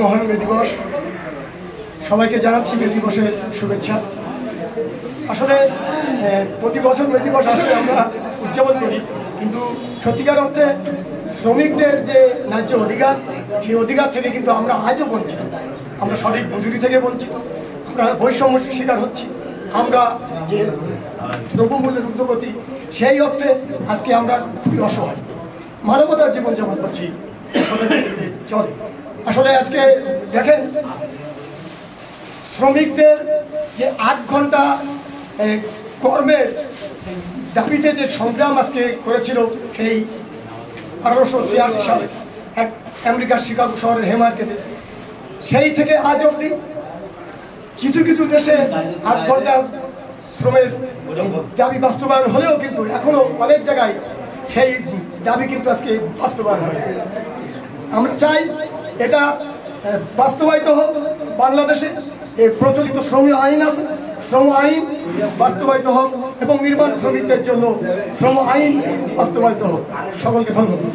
মহান মে দিবস। সবাইকে জানাচ্ছি মে দিবসের শুভেচ্ছা। আসলে প্রতি বছর মে দিবস আসলে আমরা উদযাপন করি, কিন্তু সত্যিকার অর্থে শ্রমিকদের যে ন্যায্য অধিকার, সেই অধিকার থেকে কিন্তু আমরা আজও বঞ্চিত। আমরা সঠিক মজুরি থেকে বঞ্চিত, আমরা বৈষম্যের শিকার হচ্ছি। আমরা যে দ্রব্যমূল্যের ঊর্ধ্বগতি, সেই অর্থে আজকে আমরা খুবই অসহায়, মানবতার জীবনযাপন করছি চলে। আসলে আজকে দেখেন, শ্রমিকদের যে 8 ঘন্টা কর্মের দাবিতে যে সংগ্রাম আজকে করেছিল, সেই 1886 সালে আমেরিকার শিকাগো শহরের হেমার্কেটে, সেই থেকে আজ অবধি কিছু কিছু দেশে 8 ঘন্টা শ্রমের দাবি বাস্তবায়ন হলেও কিন্তু এখনো অনেক জায়গায় সেই দাবি কিন্তু আজকে বাস্তবায়ন হয়। আমরা চাই এটা বাস্তবায়িত হোক। বাংলাদেশে প্রচলিত শ্রম আইন আছে, শ্রম আইন বাস্তবায়িত হোক এবং নির্মাণ শ্রমিকদের জন্য শ্রম আইন বাস্তবায়িত হোক। সকলকে ধন্যবাদ।